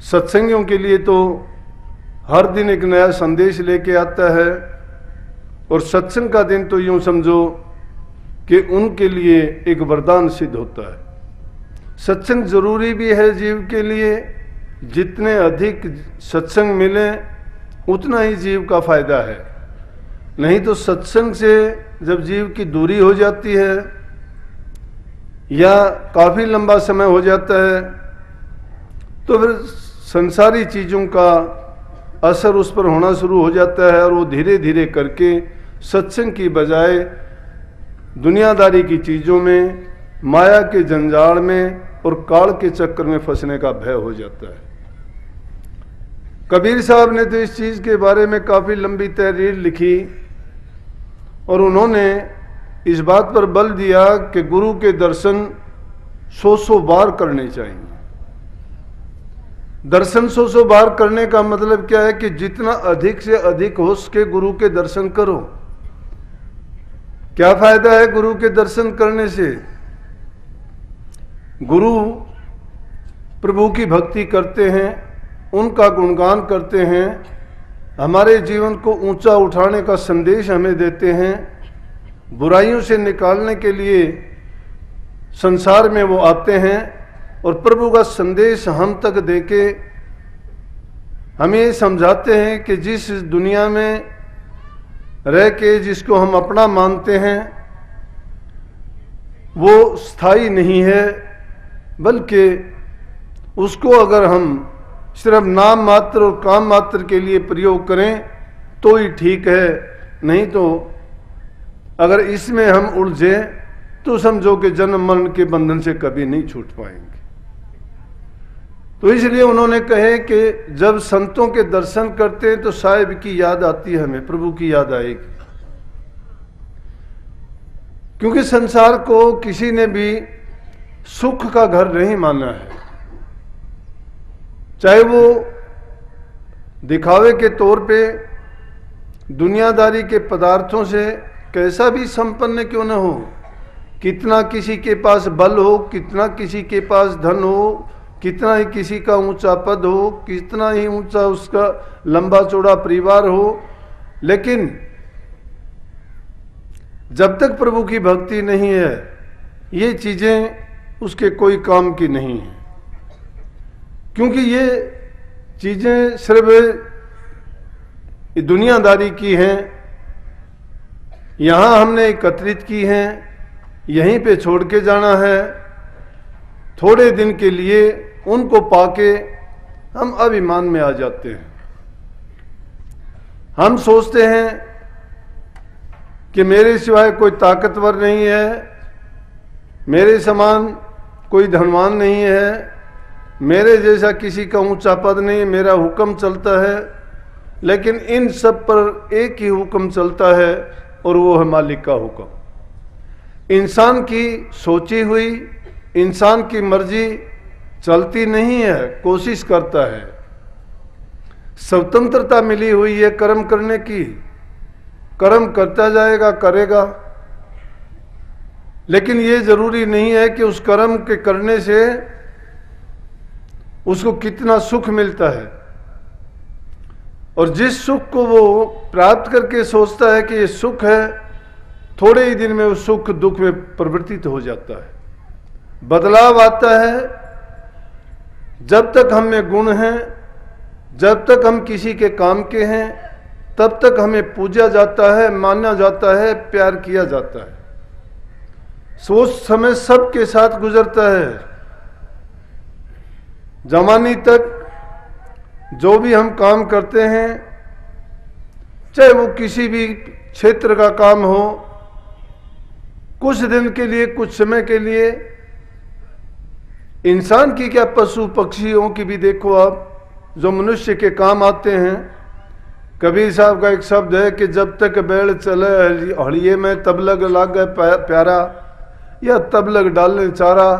सत्संगियों के लिए तो हर दिन एक नया संदेश लेके आता है, और सत्संग का दिन तो यूं समझो कि उनके लिए एक वरदान सिद्ध होता है। सत्संग जरूरी भी है जीव के लिए, जितने अधिक सत्संग मिले उतना ही जीव का फायदा है। नहीं तो सत्संग से जब जीव की दूरी हो जाती है या काफ़ी लंबा समय हो जाता है तो फिर संसारी चीज़ों का असर उस पर होना शुरू हो जाता है, और वो धीरे धीरे करके सत्संग की बजाय दुनियादारी की चीज़ों में, माया के जंजाल में और काल के चक्कर में फंसने का भय हो जाता है। कबीर साहब ने तो इस चीज़ के बारे में काफ़ी लंबी तहरीर लिखी, और उन्होंने इस बात पर बल दिया कि गुरु के दर्शन 100 बार करने चाहिए। दर्शन 100 बार करने का मतलब क्या है कि जितना अधिक से अधिक हो सके गुरु के दर्शन करो। क्या फायदा है गुरु के दर्शन करने से? गुरु प्रभु की भक्ति करते हैं, उनका गुणगान करते हैं, हमारे जीवन को ऊंचा उठाने का संदेश हमें देते हैं, बुराइयों से निकालने के लिए संसार में वो आते हैं, और प्रभु का संदेश हम तक देके हमें समझाते हैं कि जिस दुनिया में रह के जिसको हम अपना मानते हैं वो स्थायी नहीं है, बल्कि उसको अगर हम सिर्फ नाम मात्र और काम मात्र के लिए प्रयोग करें तो ही ठीक है। नहीं तो अगर इसमें हम उलझे तो समझो कि जन्म मरण के बंधन से कभी नहीं छूट पाएंगे। तो इसलिए उन्होंने कहे कि जब संतों के दर्शन करते हैं तो साहिब की याद आती है, हमें प्रभु की याद आएगी। क्योंकि संसार को किसी ने भी सुख का घर नहीं माना है, चाहे वो दिखावे के तौर पे दुनियादारी के पदार्थों से कैसा भी संपन्न क्यों न हो, कितना किसी के पास बल हो, कितना किसी के पास धन हो, कितना ही किसी का ऊंचा पद हो, कितना ही ऊंचा उसका लंबा चौड़ा परिवार हो, लेकिन जब तक प्रभु की भक्ति नहीं है ये चीज़ें उसके कोई काम की नहीं है। क्योंकि ये चीज़ें सिर्फ दुनियादारी की हैं, यहाँ हमने एकत्रित की हैं, यहीं पे छोड़ के जाना है। थोड़े दिन के लिए उनको पाके हम अभिमान में आ जाते हैं। हम सोचते हैं कि मेरे सिवाय कोई ताकतवर नहीं है, मेरे समान कोई धनवान नहीं है, मेरे जैसा किसी का ऊंचा पद नहीं, मेरा हुक्म चलता है। लेकिन इन सब पर एक ही हुक्म चलता है और वो है मालिक का हुक्म। इंसान की सोची हुई, इंसान की मर्जी चलती नहीं है, कोशिश करता है। स्वतंत्रता मिली हुई है कर्म करने की, कर्म करता जाएगा, करेगा। लेकिन ये जरूरी नहीं है कि उस कर्म के करने से उसको कितना सुख मिलता है, और जिस सुख को वो प्राप्त करके सोचता है कि ये सुख है, थोड़े ही दिन में उस सुख दुख में परिवर्तित हो जाता है, बदलाव आता है। जब तक हम में गुण हैं, जब तक हम किसी के काम के हैं, तब तक हमें पूजा जाता है, माना जाता है, प्यार किया जाता है। सोच समय सबके साथ गुजरता है। जवानी तक जो भी हम काम करते हैं, चाहे वो किसी भी क्षेत्र का काम हो, कुछ दिन के लिए, कुछ समय के लिए, इंसान की क्या पशु पक्षियों की भी देखो आप, जो मनुष्य के काम आते हैं। कबीर साहब का एक शब्द है कि जब तक बैल चले हड़िए में तब लग लाग गए प्यारा, या तब लग डालने चारा,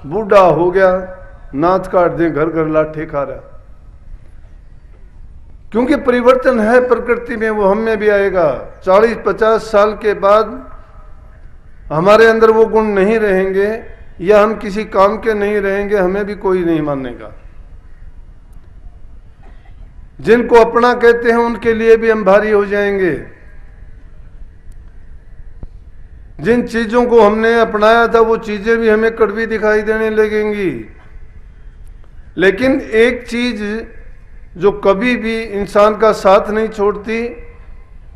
बूढ़ा हो गया नाथ काट दे घर घर लाठे खा रहा। क्योंकि परिवर्तन है प्रकृति में, वो हम में भी आएगा। 40-50 साल के बाद हमारे अंदर वो गुण नहीं रहेंगे, या हम किसी काम के नहीं रहेंगे, हमें भी कोई नहीं मानेगा। जिनको अपना कहते हैं उनके लिए भी हम भारी हो जाएंगे। जिन चीजों को हमने अपनाया था वो चीजें भी हमें कड़वी दिखाई देने लगेंगी। लेकिन एक चीज जो कभी भी इंसान का साथ नहीं छोड़ती,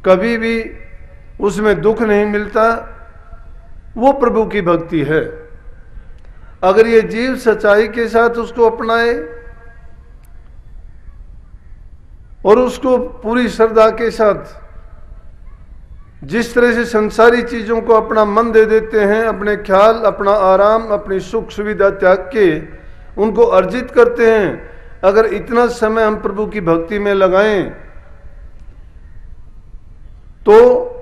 कभी भी उसमें दुख नहीं मिलता, वो प्रभु की भक्ति है। अगर ये जीव सच्चाई के साथ उसको अपनाए और उसको पूरी श्रद्धा के साथ, जिस तरह से संसारी चीजों को अपना मन दे देते हैं, अपने ख्याल, अपना आराम, अपनी सुख सुविधा त्याग के उनको अर्जित करते हैं, अगर इतना समय हम प्रभु की भक्ति में लगाएं तो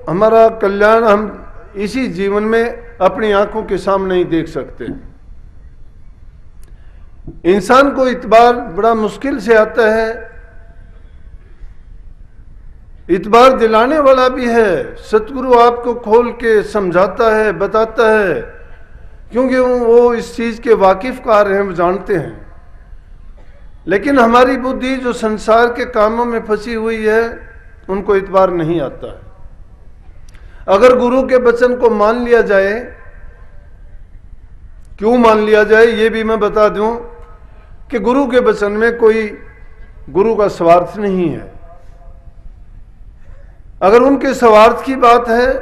हमारा कल्याण हम इसी जीवन में अपनी आंखों के सामने ही देख सकते हैं। इंसान को इतबार बड़ा मुश्किल से आता है। इतबार दिलाने वाला भी है, सतगुरु आपको खोल के समझाता है, बताता है, क्योंकि वो इस चीज के वाकिफकार हैं, वो जानते हैं। लेकिन हमारी बुद्धि जो संसार के कामों में फंसी हुई है, उनको इतबार नहीं आता है। अगर गुरु के वचन को मान लिया जाए, क्यों मान लिया जाए ये भी मैं बता दूं कि गुरु के वचन में कोई गुरु का स्वार्थ नहीं है। अगर उनके स्वार्थ की बात है,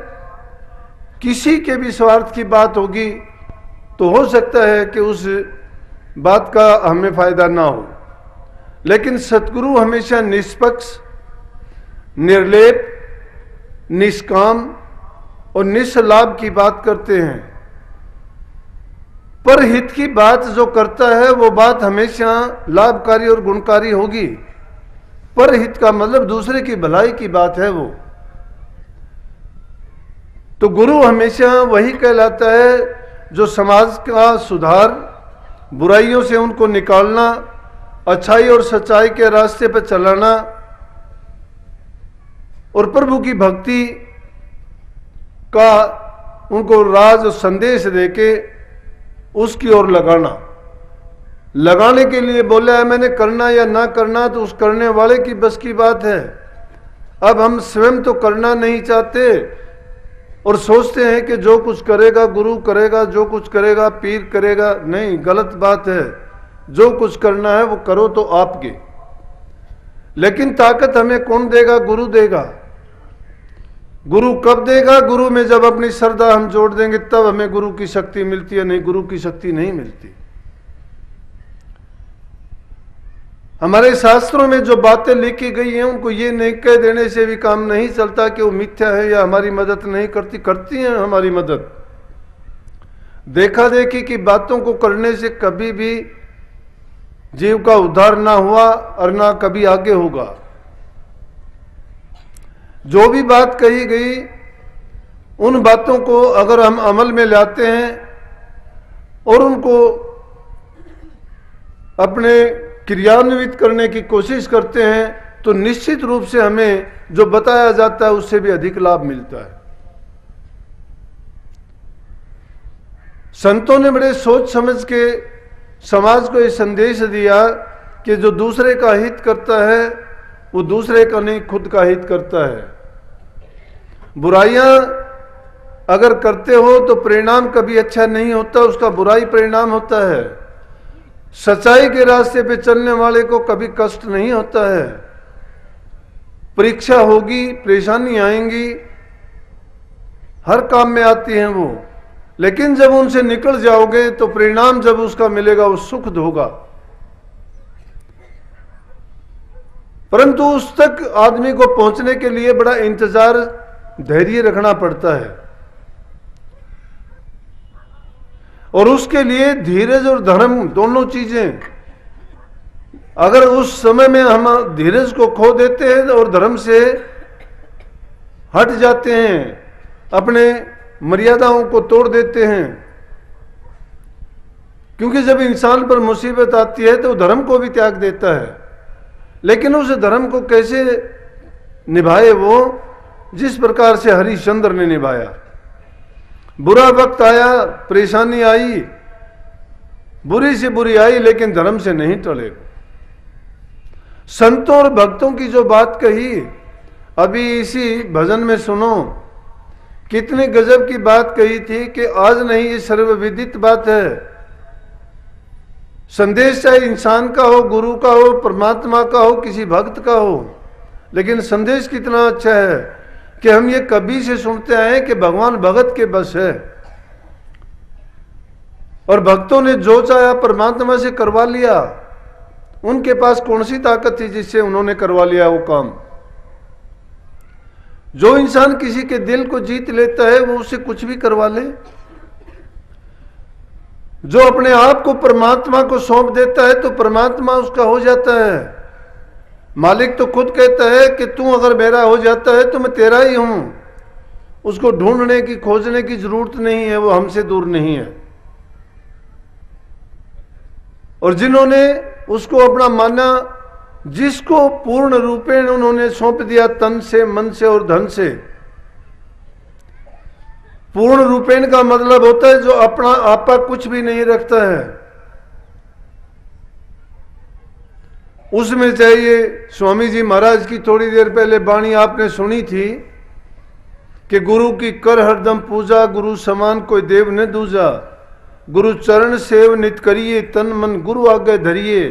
किसी के भी स्वार्थ की बात होगी, तो हो सकता है कि उस बात का हमें फायदा ना हो। लेकिन सतगुरु हमेशा निष्पक्ष, निर्लेप, निष्काम और निस्लाभ की बात करते हैं। पर हित की बात जो करता है वो बात हमेशा लाभकारी और गुणकारी होगी। पर हित का मतलब दूसरे की भलाई की बात है वो। तो गुरु हमेशा वही कहलाता है जो समाज का सुधार, बुराइयों से उनको निकालना, अच्छाई और सच्चाई के रास्ते पर चलाना और प्रभु की भक्ति का उनको राज और संदेश देके उसकी ओर लगाने के लिए बोला है। मैंने करना या ना करना तो उस करने वाले की बस की बात है। अब हम स्वयं तो करना नहीं चाहते और सोचते हैं कि जो कुछ करेगा गुरु करेगा, जो कुछ करेगा पीर करेगा। नहीं, गलत बात है। जो कुछ करना है वो करो तो आपके, लेकिन ताकत हमें कौन देगा? गुरु देगा। गुरु कब देगा? गुरु में जब अपनी श्रद्धा हम जोड़ देंगे तब हमें गुरु की शक्ति मिलती है, नहीं गुरु की शक्ति नहीं मिलती। हमारे शास्त्रों में जो बातें लिखी गई हैं उनको ये नहीं कह देने से भी काम नहीं चलता कि वो मिथ्या है या हमारी मदद नहीं करती। करती हैं हमारी मदद। देखा देखी की बातों को करने से कभी भी जीव का उद्धार ना हुआ और ना कभी आगे होगा। जो भी बात कही गई उन बातों को अगर हम अमल में लाते हैं और उनको अपने क्रियान्वित करने की कोशिश करते हैं तो निश्चित रूप से हमें जो बताया जाता है उससे भी अधिक लाभ मिलता है। संतों ने बड़े सोच समझ के समाज को ये संदेश दिया कि जो दूसरे का हित करता है वो दूसरे का नहीं खुद का हित करता है। बुराइयां अगर करते हो तो परिणाम कभी अच्छा नहीं होता, उसका बुराई परिणाम होता है। सच्चाई के रास्ते पे चलने वाले को कभी कष्ट नहीं होता है। परीक्षा होगी, परेशानी आएंगी, हर काम में आती हैं वो, लेकिन जब उनसे निकल जाओगे तो परिणाम जब उसका मिलेगा वो सुखद होगा। परंतु उस तक आदमी को पहुंचने के लिए बड़ा इंतजार, धैर्य रखना पड़ता है और उसके लिए धीरज और धर्म दोनों चीजें। अगर उस समय में हम धीरज को खो देते हैं और धर्म से हट जाते हैं, अपने मर्यादाओं को तोड़ देते हैं, क्योंकि जब इंसान पर मुसीबत आती है तो धर्म को भी त्याग देता है। लेकिन उस धर्म को कैसे निभाए वो, जिस प्रकार से हरिश्चंद्र ने निभाया। बुरा वक्त आया, परेशानी आई, बुरी से बुरी आई, लेकिन धर्म से नहीं टले। संतों और भक्तों की जो बात कही अभी इसी भजन में सुनो, कितनी गजब की बात कही थी कि आज नहीं, ये सर्वविदित बात है। संदेश चाहे इंसान का हो, गुरु का हो, परमात्मा का हो, किसी भक्त का हो, लेकिन संदेश कितना अच्छा है कि हम ये कभी से सुनते आए कि भगवान भगत के बस है, और भक्तों ने जो चाहा परमात्मा से करवा लिया। उनके पास कौन सी ताकत थी जिससे उन्होंने करवा लिया वो काम। जो इंसान किसी के दिल को जीत लेता है वो उससे कुछ भी करवा ले। जो अपने आप को परमात्मा को सौंप देता है तो परमात्मा उसका हो जाता है। मालिक तो खुद कहता है कि तू अगर मेरा हो जाता है तो मैं तेरा ही हूं। उसको ढूंढने की, खोजने की जरूरत नहीं है, वो हमसे दूर नहीं है। और जिन्होंने उसको अपना माना, जिसको पूर्ण रूपेण उन्होंने सौंप दिया तन से, मन से और धन से। पूर्ण रूपेण का मतलब होता है जो अपना आपा कुछ भी नहीं रखता है। उसमें चाहिए, स्वामी जी महाराज की थोड़ी देर पहले वाणी आपने सुनी थी कि गुरु की कर हरदम पूजा, गुरु समान कोई देव न दूजा, गुरु चरण सेव नित करिए, तन मन गुरु आगे धरिए।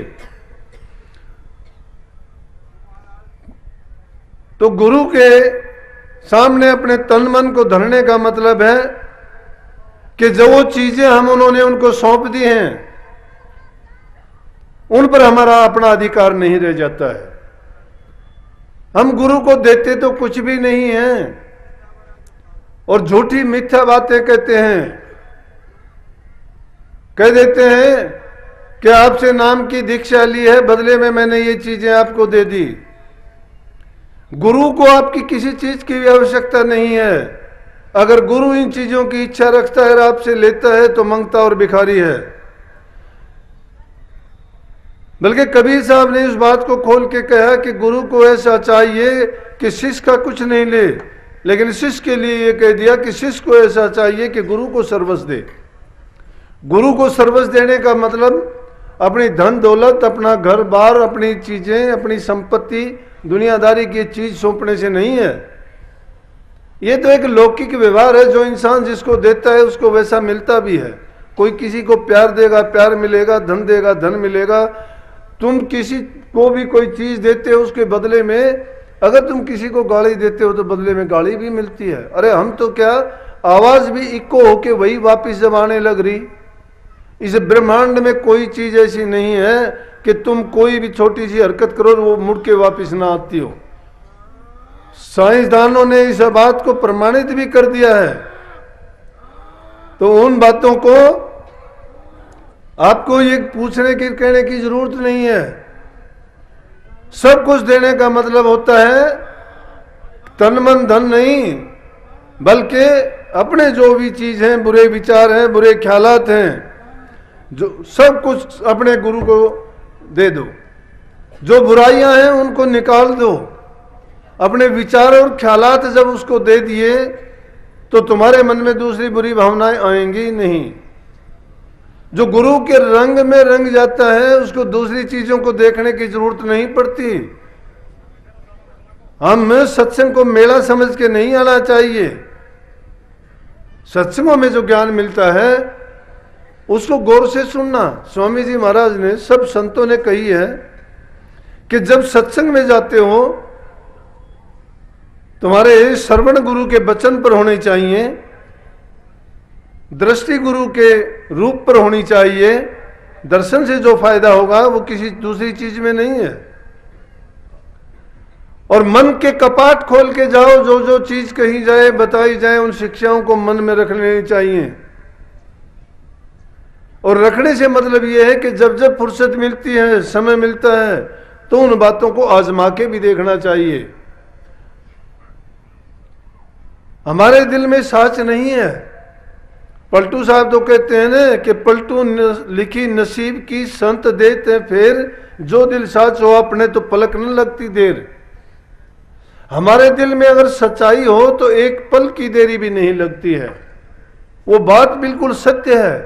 तो गुरु के सामने अपने तन मन को धरने का मतलब है कि जो वो चीजें हम उन्होंने उनको सौंप दी हैं उन पर हमारा अपना अधिकार नहीं रह जाता है। हम गुरु को देते तो कुछ भी नहीं है और झूठी मिथ्या बातें कहते हैं। कह देते हैं कि आपसे नाम की दीक्षा ली है, बदले में मैंने ये चीजें आपको दे दी। गुरु को आपकी किसी चीज की आवश्यकता नहीं है। अगर गुरु इन चीजों की इच्छा रखता है और आपसे लेता है तो मंगता और भिखारी है। बल्कि कबीर साहब ने इस बात को खोल के कहा कि गुरु को ऐसा चाहिए कि शिष्य का कुछ नहीं ले, लेकिन शिष्य के लिए यह कह दिया कि शिष्य को ऐसा चाहिए कि गुरु को सर्वस्व दे। गुरु को सर्वस्व देने का मतलब अपनी धन दौलत, अपना घर बार, अपनी चीजें, अपनी संपत्ति, दुनियादारी की चीज सौंपने से नहीं है। यह तो एक लौकिक व्यवहार है। जो इंसान जिसको देता है उसको वैसा मिलता भी है। कोई किसी को प्यार देगा, प्यार मिलेगा, धन देगा, धन मिलेगा। तुम किसी को भी कोई चीज देते हो उसके बदले में, अगर तुम किसी को गाली देते हो तो बदले में गाली भी मिलती है। अरे हम तो क्या, आवाज भी इको होके वही वापिस जब आने लग रही। इस ब्रह्मांड में कोई चीज ऐसी नहीं है कि तुम कोई भी छोटी सी हरकत करो वो मुड़ के वापिस ना आती हो। साइंसदानों ने इस बात को प्रमाणित भी कर दिया है। तो उन बातों को आपको ये पूछने की, कहने की जरूरत नहीं है। सब कुछ देने का मतलब होता है तन मन धन नहीं, बल्कि अपने जो भी चीज हैं, बुरे विचार हैं, बुरे ख्यालात हैं, जो सब कुछ अपने गुरु को दे दो। जो बुराइयां हैं उनको निकाल दो। अपने विचार और ख्यालात जब उसको दे दिए तो तुम्हारे मन में दूसरी बुरी भावनाएं आएंगी नहीं। जो गुरु के रंग में रंग जाता है उसको दूसरी चीजों को देखने की जरूरत नहीं पड़ती। हम सत्संग को मेला समझ के नहीं आना चाहिए। सत्संगों में जो ज्ञान मिलता है उसको गौर से सुनना। स्वामी जी महाराज ने, सब संतों ने कही है कि जब सत्संग में जाते हो तुम्हारे श्रवण गुरु के वचन पर होने चाहिए, दृष्टि गुरु के रूप पर होनी चाहिए। दर्शन से जो फायदा होगा वो किसी दूसरी चीज में नहीं है। और मन के कपाट खोल के जाओ, जो जो चीज कही जाए, बताई जाए, उन शिक्षाओं को मन में रख लेनी चाहिए। और रखने से मतलब यह है कि जब जब फुर्सत मिलती है, समय मिलता है, तो उन बातों को आजमा के भी देखना चाहिए। हमारे दिल में साच नहीं है। पलटू साहब तो कहते हैं ना कि पलटू लिखी नसीब की संत देते फिर, जो दिल साच हो अपने तो पलक न लगती देर। हमारे दिल में अगर सच्चाई हो तो एक पल की देरी भी नहीं लगती है। वो बात बिल्कुल सत्य है।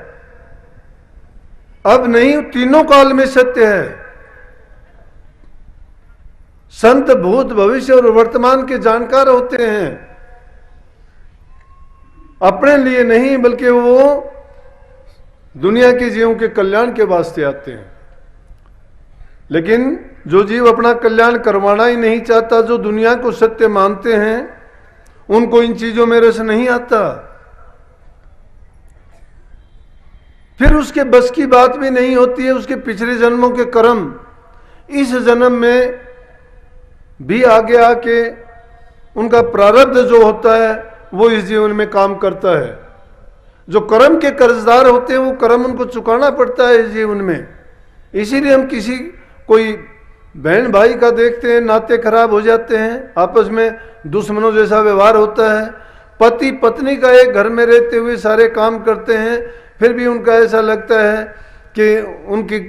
अब नहीं, तीनों काल में सत्य है। संत भूत भविष्य और वर्तमान के जानकार होते हैं, अपने लिए नहीं बल्कि वो दुनिया के जीवों के कल्याण के वास्ते आते हैं। लेकिन जो जीव अपना कल्याण करवाना ही नहीं चाहता, जो दुनिया को सत्य मानते हैं, उनको इन चीजों में रस नहीं आता। फिर उसके बस की बात भी नहीं होती है। उसके पिछले जन्मों के कर्म इस जन्म में भी आगे आके उनका प्रारब्ध जो होता है वो इस जीवन में काम करता है। जो कर्म के कर्जदार होते हैं वो कर्म उनको चुकाना पड़ता है इस जीवन में। इसीलिए हम किसी कोई बहन भाई का देखते हैं, नाते खराब हो जाते हैं, आपस में दुश्मनों जैसा व्यवहार होता है। पति पत्नी का एक घर में रहते हुए सारे काम करते हैं, फिर भी उनका ऐसा लगता है कि उनकी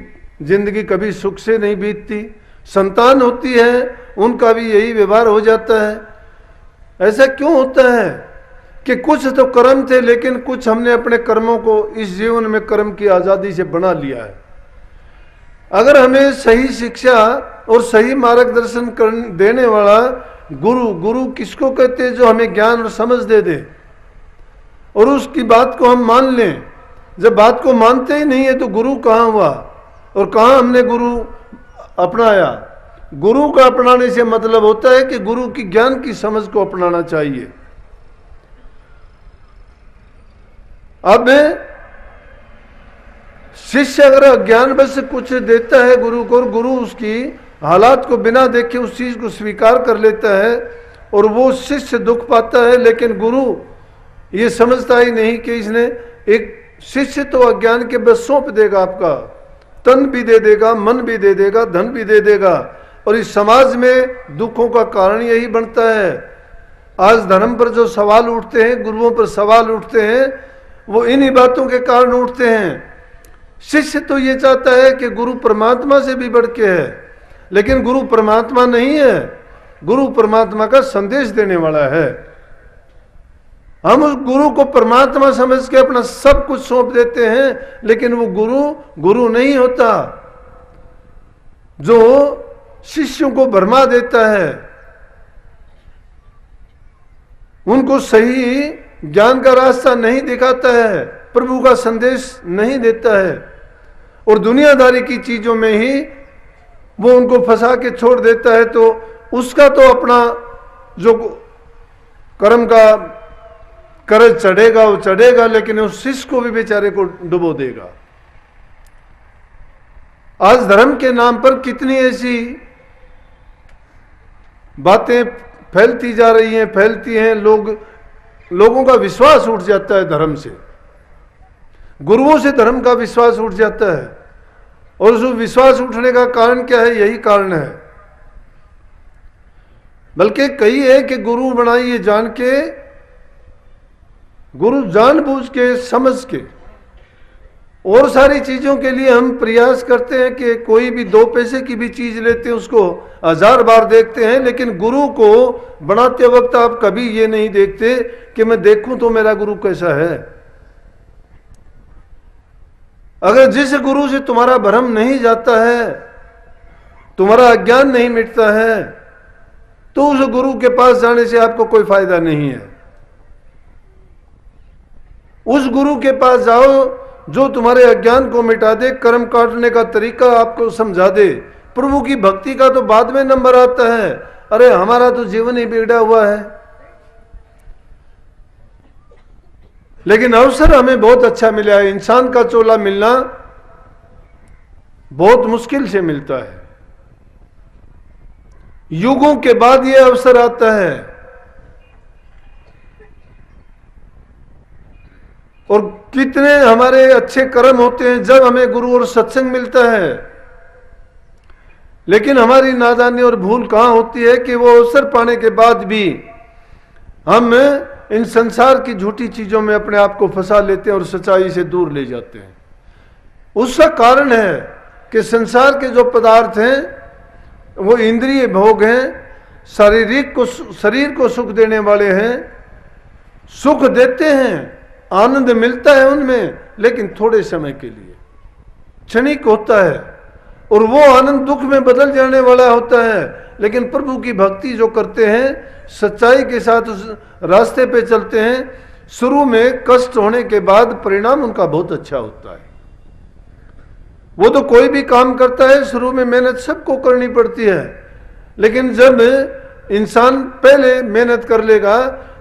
जिंदगी कभी सुख से नहीं बीतती। संतान होती है, उनका भी यही व्यवहार हो जाता है। ऐसा क्यों होता है कि कुछ तो कर्म थे, लेकिन कुछ हमने अपने कर्मों को इस जीवन में कर्म की आज़ादी से बना लिया है। अगर हमें सही शिक्षा और सही मार्गदर्शन देने वाला गुरु किसको कहते हैं? जो हमें ज्ञान और समझ दे दे और उसकी बात को हम मान लें। जब बात को मानते ही नहीं है तो गुरु कहाँ हुआ और कहाँ हमने गुरु अपनाया? गुरु का अपनाने से मतलब होता है कि गुरु की ज्ञान की समझ को अपनाना चाहिए। अब शिष्य अगर अज्ञान बस कुछ देता है गुरु को, और गुरु उसकी हालात को बिना देखे उस चीज को स्वीकार कर लेता है और वो शिष्य दुख पाता है, लेकिन गुरु ये समझता ही नहीं कि इसने एक शिष्य तो अज्ञान के बस सौंप देगा, आपका तन भी दे देगा, मन भी दे देगा, धन भी दे देगा, और इस समाज में दुखों का कारण यही बनता है। आज धर्म पर जो सवाल उठते हैं, गुरुओं पर सवाल उठते हैं, वो इन्हीं बातों के कारण उठते हैं। शिष्य तो ये चाहता है कि गुरु परमात्मा से भी बढ़ के है, लेकिन गुरु परमात्मा नहीं है, गुरु परमात्मा का संदेश देने वाला है। हम उस गुरु को परमात्मा समझ के अपना सब कुछ सौंप देते हैं, लेकिन वो गुरु नहीं होता। जो शिष्यों को भरमा देता है, उनको सही ज्ञान का रास्ता नहीं दिखाता है, प्रभु का संदेश नहीं देता है, और दुनियादारी की चीजों में ही वो उनको फंसा के छोड़ देता है, तो उसका तो अपना जो कर्म का कर्ज चढ़ेगा वो चढ़ेगा, लेकिन उस शिष्य को भी बेचारे को डुबो देगा। आज धर्म के नाम पर कितनी ऐसी बातें फैलती जा रही हैं, फैलती हैं। लोगों का विश्वास उठ जाता है धर्म से, गुरुओं से धर्म का विश्वास उठ जाता है। और उस विश्वास उठने का कारण क्या है? यही कारण है। बल्कि कई है कि गुरु बनाइए जान के, गुरु जानबूझ के समझ के, और सारी चीजों के लिए हम प्रयास करते हैं कि कोई भी 2 पैसे की भी चीज लेते हैं उसको 1000 बार देखते हैं, लेकिन गुरु को बनाते वक्त आप कभी ये नहीं देखते कि मैं देखूं तो मेरा गुरु कैसा है। अगर जिस गुरु से तुम्हारा भ्रम नहीं जाता है, तुम्हारा अज्ञान नहीं मिटता है, तो उस गुरु के पास जाने से आपको कोई फायदा नहीं है। उस गुरु के पास जाओ जो तुम्हारे अज्ञान को मिटा दे, कर्म काटने का तरीका आपको समझा दे। प्रभु की भक्ति का तो बाद में नंबर आता है। अरे हमारा तो जीवन ही बिगड़ा हुआ है। लेकिन अवसर हमें बहुत अच्छा मिला है। इंसान का चोला मिलना बहुत मुश्किल से मिलता है। युगों के बाद यह अवसर आता है, और कितने हमारे अच्छे कर्म होते हैं जब हमें गुरु और सत्संग मिलता है। लेकिन हमारी नादानी और भूल कहां होती है कि वो अवसर पाने के बाद भी हम इन संसार की झूठी चीजों में अपने आप को फंसा लेते हैं और सच्चाई से दूर ले जाते हैं। उसका कारण है कि संसार के जो पदार्थ हैं वो इंद्रिय भोग हैं, शरीर को सुख देने वाले हैं, सुख देते हैं, आनंद मिलता है उनमें, लेकिन थोड़े समय के लिए, क्षणिक होता है, और वो आनंद दुख में बदल जाने वाला होता है। लेकिन प्रभु की भक्ति जो करते हैं, सच्चाई के साथ उस रास्ते पे चलते हैं, शुरू में कष्ट होने के बाद परिणाम उनका बहुत अच्छा होता है। वो तो कोई भी काम करता है, शुरू में मेहनत सबको करनी पड़ती है, लेकिन जब इंसान पहले मेहनत कर लेगा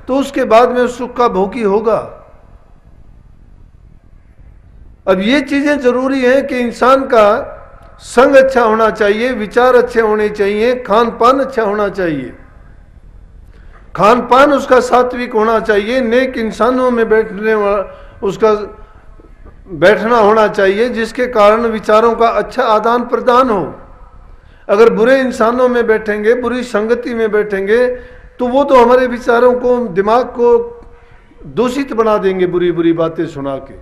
तो उसके बाद में सुख का भोगी होगा। अब ये चीजें जरूरी हैं कि इंसान का संग अच्छा होना चाहिए, विचार अच्छे होने चाहिए, खान पान अच्छा होना चाहिए, खान पान उसका सात्विक होना चाहिए, नेक इंसानों में बैठने वाला उसका बैठना होना चाहिए, जिसके कारण विचारों का अच्छा आदान प्रदान हो। अगर बुरे इंसानों में बैठेंगे, बुरी संगति में बैठेंगे, तो वो तो हमारे विचारों को, दिमाग को दूषित बना देंगे, बुरी बुरी बातें सुना के।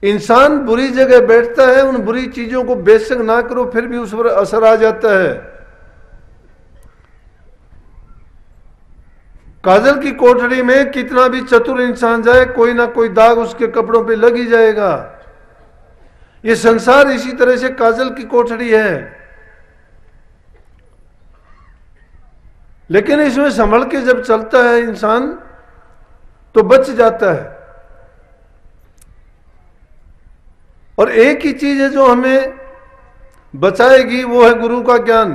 इंसान बुरी जगह बैठता है, उन बुरी चीजों को बेशक ना करो फिर भी उस पर असर आ जाता है। काजल की कोठरी में कितना भी चतुर इंसान जाए, कोई ना कोई दाग उसके कपड़ों पे लग ही जाएगा। ये संसार इसी तरह से काजल की कोठरी है, लेकिन इसमें संभल के जब चलता है इंसान तो बच जाता है। और एक ही चीज है जो हमें बचाएगी, वो है गुरु का ज्ञान।